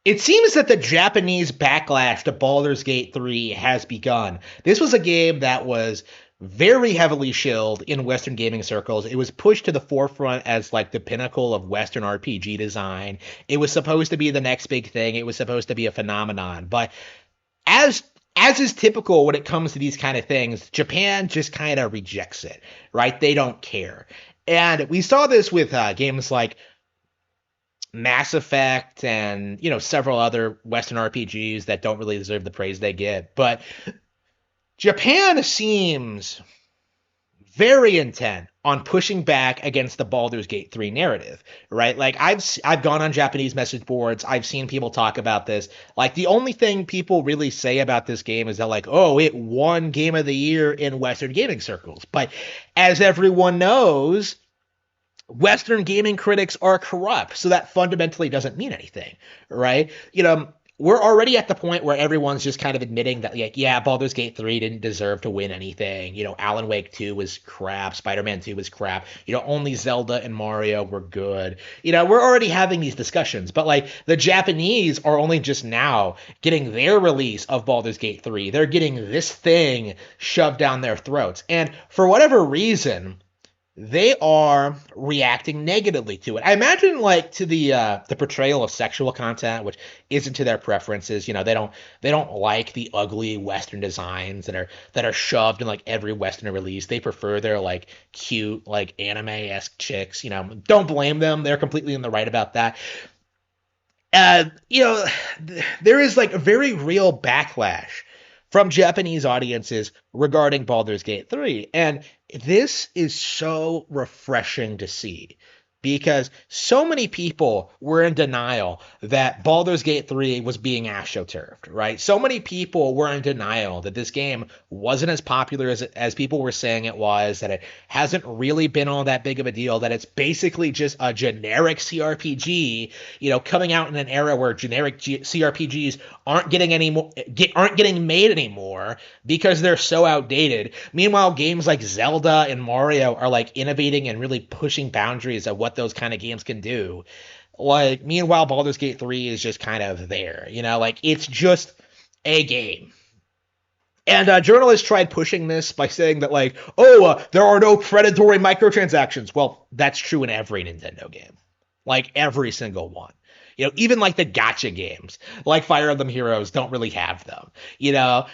It seems that the Japanese backlash to Baldur's Gate 3 has begun. This was a game that was very heavily shilled in Western gaming circles. It was pushed to the forefront as like the pinnacle of Western RPG design. It was supposed to be the next big thing. It was supposed to be a phenomenon. But as as is typical when it comes to these kind of things, Japan just kind of rejects it, right? They don't care. And we saw this with games like Mass Effect and several other Western RPGs that don't really deserve the praise they get. But Japan seems very intent on pushing back against the Baldur's Gate 3 narrative, right? Like I've gone on Japanese message boards, I've seen people talk about this. Like the only thing people really say about this game is that like, oh, it won Game of the Year in Western gaming circles. But as everyone knows, Western gaming critics are corrupt, so that fundamentally doesn't mean anything, right? We're already at the point where everyone's just kind of admitting that, like, yeah, Baldur's Gate 3 didn't deserve to win anything. Alan Wake 2 was crap, Spider-Man 2 was crap. Only Zelda and Mario were good. We're already having these discussions, but like the Japanese are only just now getting their release of Baldur's Gate 3. They're getting this thing shoved down their throats. And for whatever reason, they are reacting negatively to it. I imagine like to the portrayal of sexual content, which isn't to their preferences. They don't like the ugly Western designs that are shoved in like every Western release. They prefer their like cute like anime-esque chicks. Don't blame them. They're completely in the right about that. Uh, you know, there is like a very real backlash from Japanese audiences regarding Baldur's Gate 3. And this is so refreshing to see because so many people were in denial that Baldur's Gate 3 was being astroturfed, right? So many people were in denial that this game wasn't as popular as people were saying it was, that it hasn't really been all that big of a deal, that it's basically just a generic CRPG, coming out in an era where generic CRPGs aren't getting made anymore because they're so outdated. Meanwhile, games like Zelda and Mario are like innovating and really pushing boundaries of what those kind of games can do. Like, meanwhile, Baldur's Gate 3 is just kind of there, like it's just a game. And journalists tried pushing this by saying that, like, there are no predatory microtransactions. Well, that's true in every Nintendo game, like every single one. Even like the gotcha games, like Fire Emblem Heroes, don't really have them.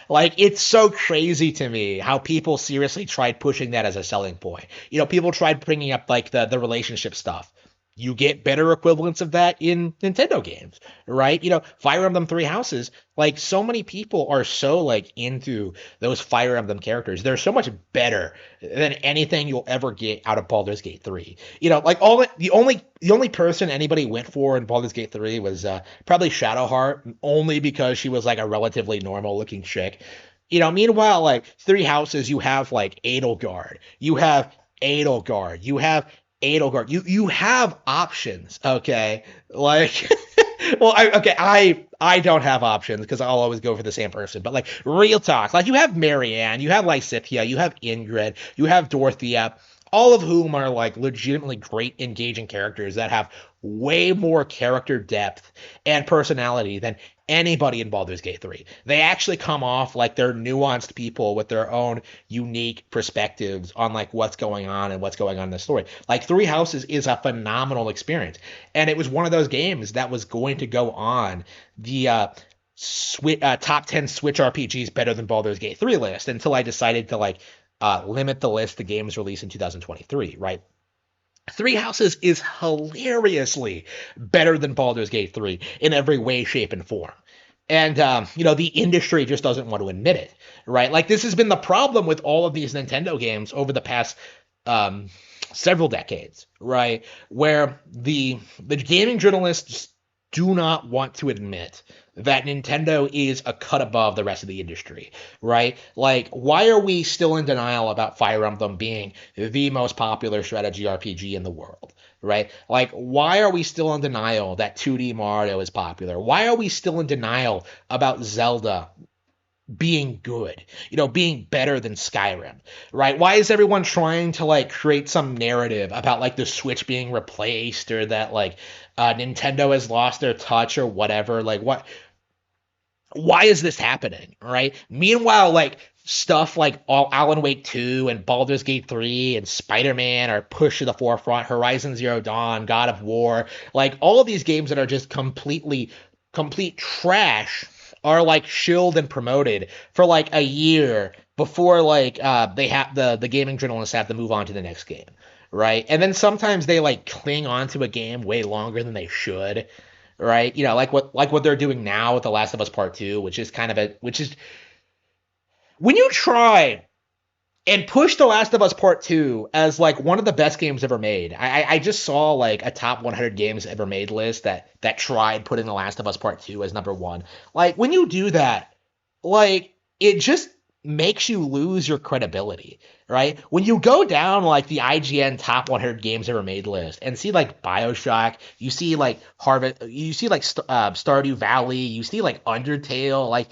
Like it's so crazy to me how people seriously tried pushing that as a selling point. People tried bringing up like the relationship stuff. You get better equivalents of that in Nintendo games, right? Fire Emblem Three Houses, like so many people are so like into those Fire Emblem characters. They're so much better than anything you'll ever get out of Baldur's Gate 3. Like the only person anybody went for in Baldur's Gate 3 was probably Shadowheart, only because she was like a relatively normal looking chick. Meanwhile, like Three Houses, you have like Edelgard, you have Edelgard. You have options, okay? Like, well, I don't have options because I'll always go for the same person. But like, real talk, like you have Marianne, you have Lysithea, you have Ingrid, you have Dorothea, all of whom are like legitimately great, engaging characters that have way more character depth and personality than anybody in Baldur's Gate 3. They actually come off like they're nuanced people with their own unique perspectives on like what's going on and what's going on in the story. Like Three Houses is a phenomenal experience, and it was one of those games that was going to go on the top 10 Switch RPGs better than Baldur's Gate 3 list until I decided to like limit the list to games released in 2023, right? Three Houses is hilariously better than Baldur's Gate 3 in every way, shape, and form. And, the industry just doesn't want to admit it, right? Like, this has been the problem with all of these Nintendo games over the past several decades, right? Where the gaming journalists do not want to admit that Nintendo is a cut above the rest of the industry, right? Like, why are we still in denial about Fire Emblem being the most popular strategy RPG in the world, right? Like, why are we still in denial that 2D Mario is popular? Why are we still in denial about Zelda being good, being better than Skyrim, right? Why is everyone trying to like create some narrative about like the Switch being replaced or that like Nintendo has lost their touch or whatever. Like, why is this happening, right? Meanwhile, like stuff like Alan Wake 2 and Baldur's Gate 3 and Spider-Man are pushed to the forefront, Horizon Zero Dawn, God of War, like all of these games that are just complete trash are like shilled and promoted for like a year before like they have the gaming journalists have to move on to the next game, right? And then sometimes they like cling on to a game way longer than they should, right? You know, like what they're doing now with The Last of Us Part 2, which is when you try and push The Last of Us Part 2 as like one of the best games ever made. I just saw like a top 100 games ever made list that tried putting The Last of Us Part 2 as number 1. Like when you do that, like it just makes you lose your credibility, right? When you go down like the IGN top 100 games ever made list and see like BioShock, you see like Stardew Valley, you see like Undertale, like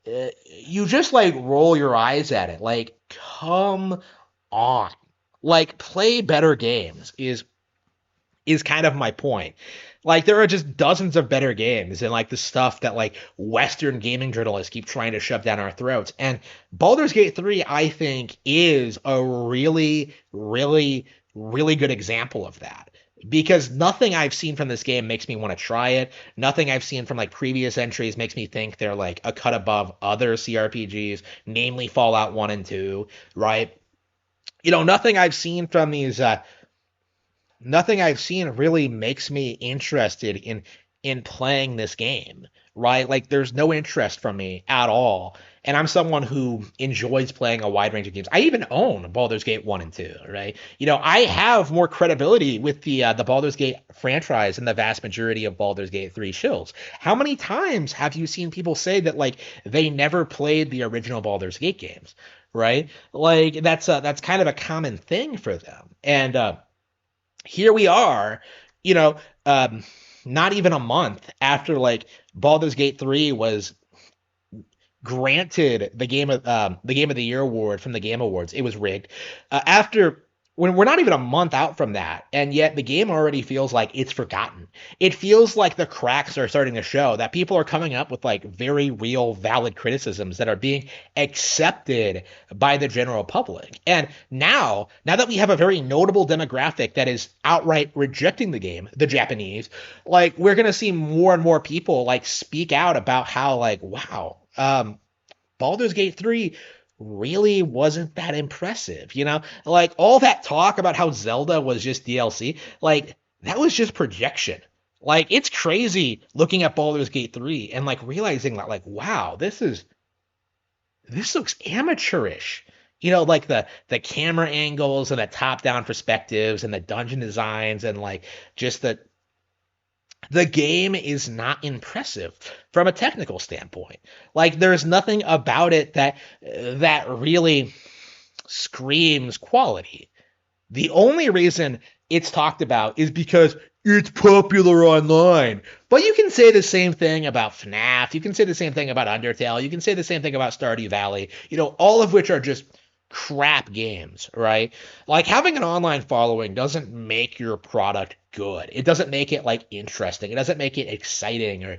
you just like roll your eyes at it. Like, come on. Like, play better games is kind of my point. Like, there are just dozens of better games and like the stuff that like Western gaming journalists keep trying to shove down our throats. And Baldur's Gate 3, I think, is a really, really, really good example of that. Because nothing I've seen from this game makes me want to try it. Nothing I've seen from like previous entries makes me think they're like a cut above other CRPGs, namely Fallout 1 and 2, right? You know, nothing I've seen really makes me interested in playing this game, right? Like there's no interest from me at all. And I'm someone who enjoys playing a wide range of games. I even own Baldur's Gate 1 and 2, right? You know, I have more credibility with the Baldur's Gate franchise than the vast majority of Baldur's Gate 3 shills. How many times have you seen people say that like they never played the original Baldur's Gate games, right? Like that's kind of a common thing for them. And here we are, you know, not even a month after like Baldur's Gate 3 was granted the game of the year award from the Game Awards. It was rigged. After when we're not even a month out from that, and yet the game already feels like it's forgotten. It feels like the cracks are starting to show, that people are coming up with like very real, valid criticisms that are being accepted by the general public. And now that we have a very notable demographic that is outright rejecting the game, the Japanese, like we're gonna see more and more people like speak out about how like, wow, Baldur's Gate 3 really wasn't that impressive, you know? Like all that talk about how Zelda was just DLC, like that was just projection. Like it's crazy looking at Baldur's Gate 3 and like realizing that like wow, this looks amateurish. You know, like the camera angles and the top-down perspectives and the dungeon designs and like just the game is not impressive from a technical standpoint. Like there's nothing about it that really screams quality. The only reason it's talked about is because it's popular online. But you can say the same thing about FNAF. You can say the same thing about Undertale. You can say the same thing about Stardew Valley. You know, all of which are just crap games, right? Like having an online following doesn't make your product good. It doesn't make it like interesting. It doesn't make it exciting, or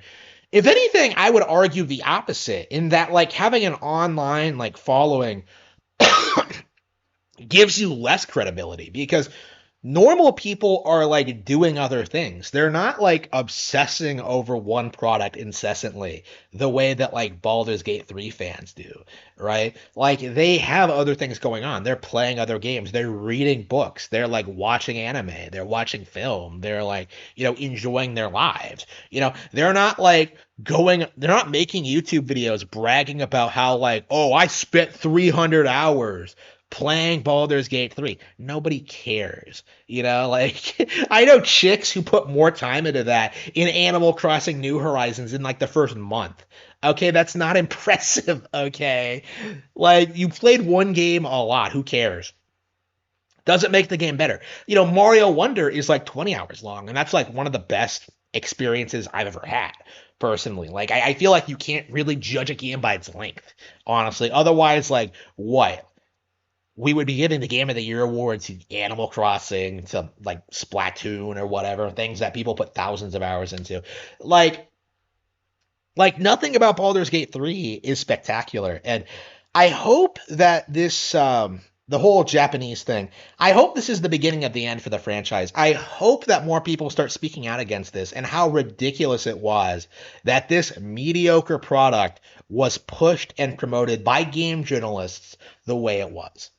if anything, I would argue the opposite in that like having an online like following gives you less credibility because normal people are like doing other things. They're not like obsessing over one product incessantly the way that like Baldur's Gate 3 fans do, right? Like they have other things going on. They're playing other games. They're reading books. They're like watching anime. They're watching film. They're like, you know, enjoying their lives. You know, they're not making YouTube videos bragging about how like, oh, I spent 300 hours playing Baldur's Gate 3. Nobody cares. You know, like I know chicks who put more time into that in Animal Crossing New Horizons in like the first month. Okay, that's not impressive, okay? Like you played one game a lot, who cares? Doesn't make the game better. You know, Mario Wonder is like 20 hours long, and that's like one of the best experiences I've ever had personally. Like I feel like you can't really judge a game by its length, honestly. Otherwise, like what? we would be giving the Game of the Year award to Animal Crossing, to like Splatoon or whatever, things that people put thousands of hours into. Like, nothing about Baldur's Gate 3 is spectacular. And I hope that this the whole Japanese thing, I hope this is the beginning of the end for the franchise. I hope that more people start speaking out against this and how ridiculous it was that this mediocre product was pushed and promoted by game journalists the way it was.